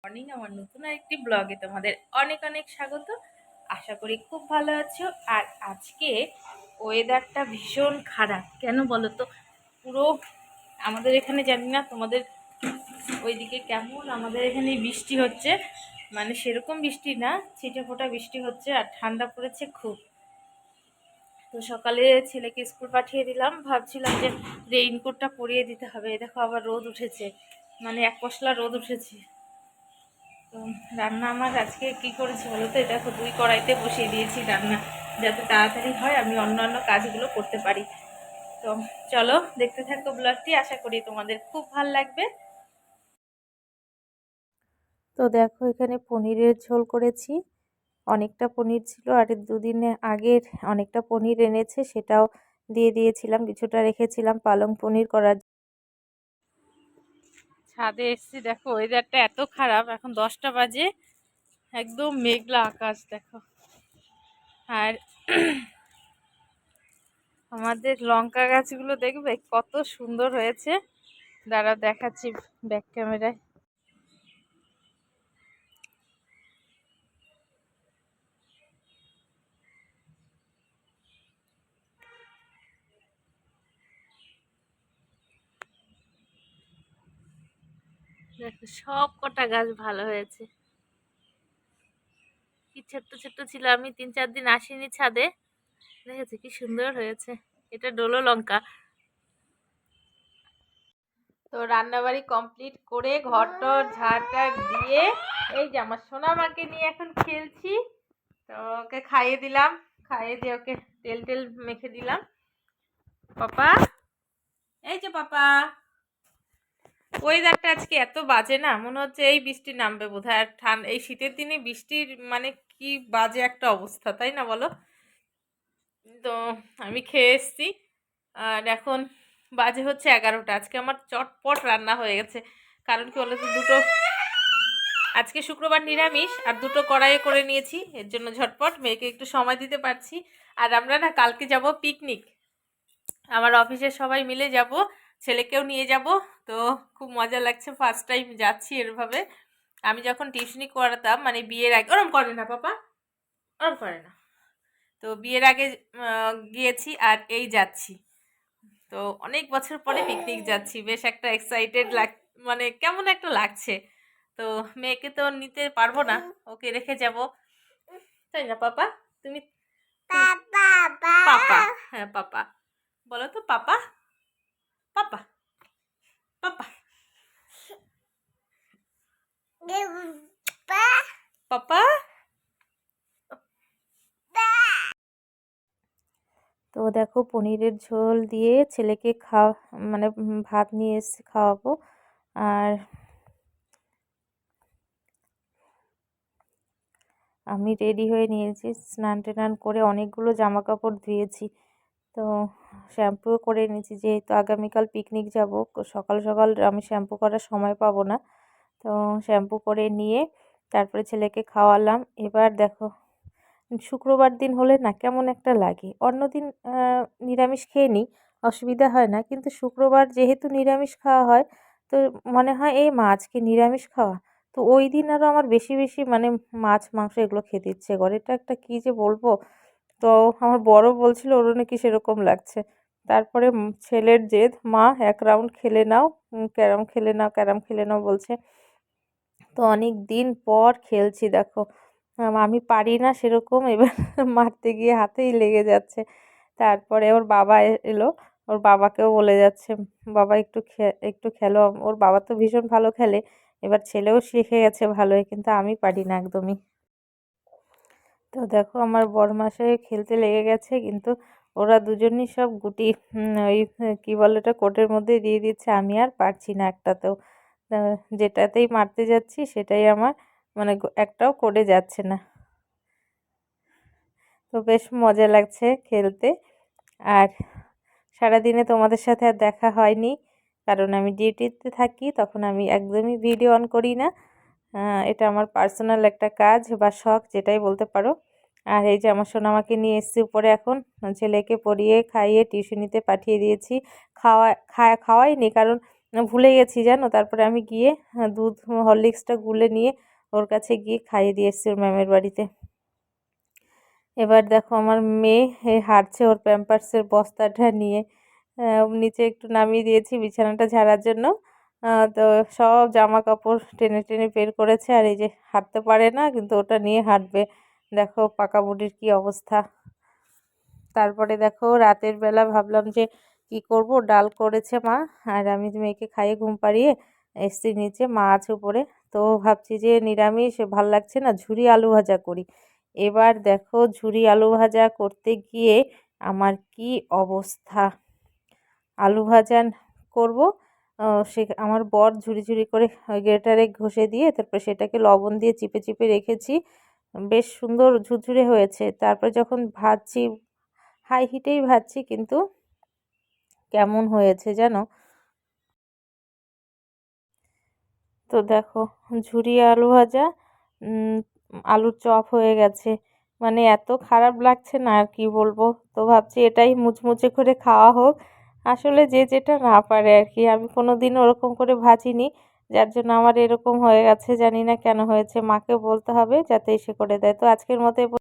Morning, আমার নতুন আরেকটি ব্লগে তোমাদের অনেক অনেক স্বাগত। আশা করি খুব ভালো আছো। আর আজকে ওয়েদারটা ভীষণ খারাপ, কেন বলো তো? পুরো আমাদের এখানে, জানি না তোমাদের ওইদিকে কেমন, আমাদের এখানে বৃষ্টি হচ্ছে, মানে সেরকম বৃষ্টি না, ছিটে ফোঁটা বৃষ্টি হচ্ছে আর ঠান্ডা পড়েছে খুব। তো সকালে ছেলেকে স্কুল পাঠিয়ে দিলাম, ভাবছিলাম যে রেইনকোটটা পরিয়ে দিতে হবে। দেখো আবার রোদ উঠেছে, মানে এক পশলা রোদ উঠেছে। তো রান্না আমার আজকে কি করেছি বলো তো? এটা তো 2 কড়াইতে বসিয়ে দিয়েছি রান্না, যাতে তাড়াতাড়ি হয়, আমি অন্যান্য কাজগুলো করতে পারি। তো চলো দেখতে থাকো ব্লগটি, আশা করি তোমাদের খুব ভালো লাগবে। তো দেখো এখানে পনিরের ঝোল করেছি। অনেকটা পনির ছিল, আর 2 দিন আগের অনেকটা পনির এনেছে, সেটাও দিয়ে দিয়েছিলাম, কিছুটা রেখেছিলাম পালং পনির করার। ছাদে এসেছি, দেখো ওয়েদারটা এত খারাপ, এখন 10টা বাজে, একদম মেঘলা আকাশ দেখো। আর আমাদের লঙ্কা গাছগুলো দেখবে কত সুন্দর হয়েছে। দাঁড়া দেখাচ্ছি ব্যাক ক্যামেরায়। দেখো সব কটা গাছ ভালো হয়েছে। কি ছোট্ট ছোট্ট ছিল, আমি 3-4 দিন আসিনি ছাদে, দেখেছি কি সুন্দর হয়েছে। এটা ডোলো লঙ্কা। তো রান্নাবাড়ি কমপ্লিট করে ঘরটর ঝাড়টা দিয়ে এই যে আমার সোনা মাকে নিয়ে এখন খেলছি। তো ওকে খাইয়ে দিলাম, খাইয়ে দিয়ে ওকে তেল টেল মেখে দিলাম। পাপা, এই যে পাপা। ওয়েদারটা আজকে এত বাজে না, মনে হচ্ছে এই বৃষ্টি নামবে বোধহয়। আর ঠান্ডা এই শীতের দিনে বৃষ্টির মানে কি বাজে একটা অবস্থা, তাই না বলো? তো আমি খেয়ে এসছি, আর এখন বাজে হচ্ছে 11টা। আজকে আমার চটপট রান্না হয়ে গেছে, কারণ কি বলো তো, আজকে শুক্রবার নিরামিষ, আর 2টো কড়াইয়ে করে নিয়েছি, এর জন্য ঝটপট মেয়েকে একটু সময় দিতে পারছি। আর আমরা না কালকে যাব পিকনিক, আমার অফিসের সবাই মিলে যাব, ছেলেকেও নিয়ে যাব। তো খুব মজা লাগছে, ফার্স্ট টাইম যাচ্ছি এরভাবে। আমি যখন টিউশনি করাতাম, মানে বিয়ের আগে, ওরম করে না পাপা, ওরম করে না। তো বিয়ের আগে গিয়েছি, আর এই যাচ্ছি। তো অনেক বছর পরে পিকনিক যাচ্ছি, বেশ একটা এক্সাইটেড মানে কেমন একটা লাগছে। তো মেয়েকে তো নিতে পারবো না, ওকে রেখে যাব, তাই না পাপা? তুমি পাপা, হ্যাঁ পাপা বলো তো, পাপা পাপা পাপা পাপা। তো দেখো পনিরের ঝোল দিয়ে ছেলেকে মানে ভাত নিয়ে এসে খাওয়াবো। আর আমি রেডি হয়ে নিয়েছি, স্নান টান করে অনেকগুলো জামা কাপড় ধুয়েছি। তো শ্যাম্পুও করে নিয়েছি, যেহেতু আগামীকাল পিকনিক যাব, সকাল সকাল আমি শ্যাম্পু করার সময় পাবো না। তো শ্যাম্পু করে নিয়ে তারপরে ছেলেকে খাওয়ালাম। এবার দেখো শুক্রবার দিন হলে না কেমন একটা লাগে, অন্যদিন নিরামিষ খেয়ে নিই, অসুবিধা হয় না, কিন্তু শুক্রবার যেহেতু নিরামিষ খাওয়া হয়, তো মনে হয় এই মা আজকে নিরামিষ খাওয়া। তো ওই দিন আরও আমার বেশি বেশি মানে মাছ মাংস এগুলো খেতে ইচ্ছে করে, এটা একটা কী যে বলবো। তো আমার বড় বলছিল ওরও নাকি সেরকম লাগছে। তারপরে ছেলের জেদ, মা 1 রাউন্ড খেলে নাও, ক্যারাম খেলে নাও, ক্যারাম খেলে নাও বলছে। তো অনেক দিন পর খেলছি দেখো। আমি পারি না সেরকম, এবার মারতে গিয়ে হাতেই লেগে যাচ্ছে। তারপরে ওর বাবা এলো, ওর বাবাকেও বলে যাচ্ছে, বাবা একটু খেলো। ওর বাবা তো ভীষণ ভালো খেলে, এবার ছেলেও শিখে গেছে ভালোই, কিন্তু আমি পারি না একদমই। তো দেখো আমার বরমাসায় খেলতে লেগে গেছে, কিন্তু ওরা দুজনই সব গুটি ওই কি বলে ওটা, কোর্টের মধ্যে দিয়ে দিচ্ছে, আমি আর পারছি না একটাতেও। যেটাতেই মারতে যাচ্ছি সেটাই আমার মানে একটাও করে যাচ্ছে না। তো বেশ মজা লাগছে খেলতে। আর সারাদিনে তোমাদের সাথে আর দেখা হয়নি, কারণ আমি ডিউটিতে থাকি, তখন আমি একদমই ভিডিও অন করি না। এটা আমার পার্সোনাল একটা কাজ বা শখ, যেটাই বলতে পারো। আর এই যে আমার সোনামাকে নিয়ে এসেছি উপরে, এখন ছেলেকে পড়িয়ে খাইয়ে টিউশনিতে পাঠিয়ে দিয়েছি। খাওয়াইনি, কারণ ভুলে গেছি জানো। তারপরে আমি গিয়ে দুধ হরলিক্সটা গুলে নিয়ে ওর কাছে গিয়ে খাইয়ে দিয়ে এসেছি ওর ম্যামের বাড়িতে। এবার দেখো আমার মেয়ে হাঁটছে ওর প্যাম্পার্সের বস্তাটা নিয়ে। নিচে একটু নামিয়ে দিয়েছি বিছানাটা ঝাড়ার জন্য। তো সব জামা কাপড় টেনে টেনে বের করেছে, আর এই যে হাঁটতে পারে না কিন্তু ওটা নিয়ে হাঁটবে। দেখো পাকা বুড়ির কি অবস্থা। তারপরে দেখো রাতের বেলা ভাবলাম যে কি করব, ডাল করেছে মা, আর আমি মেয়েকে খাইয়ে ঘুম পাড়িয়ে এসছি নিচে, মা আছে উপরে। তো ভাবছি যে নিরামিষ ভাল লাগছে না, ঝুরি আলু ভাজা করি। এবার দেখো ঝুরি আলু ভাজা করতে গিয়ে আমার কি অবস্থা। আলু ভাজা করব, সে আমার বর ঝুরি ঝুরি করে ওই গ্রেটারে ঘষে দিয়ে তারপর সেটাকে লবণ দিয়ে চিপে চিপে রেখেছি, বেশ সুন্দর ঝুরঝুরে হয়েছে। তারপর যখন ভাজছি, হাই হিটেই ভাজছি, কিন্তু কেমন হয়েছে জানো। তো দেখো ঝুরি আলু ভাজা উম, আলুর চপ হয়ে গেছে। মানে এত খারাপ লাগছে না আর কি বলবো। তো ভাবছি এটাই মুচমুচে করে খাওয়া হোক। আসলে যে যেটা না পারে আর কি, আমি কোনোদিন ওরকম করে ভাজিনি, যার জন্য আমার এরকম হয়ে গেছে। জানি না কেন হয়েছে, মাকে বলতে হবে যাতে এসে করে দেয়। তো আজকের মতো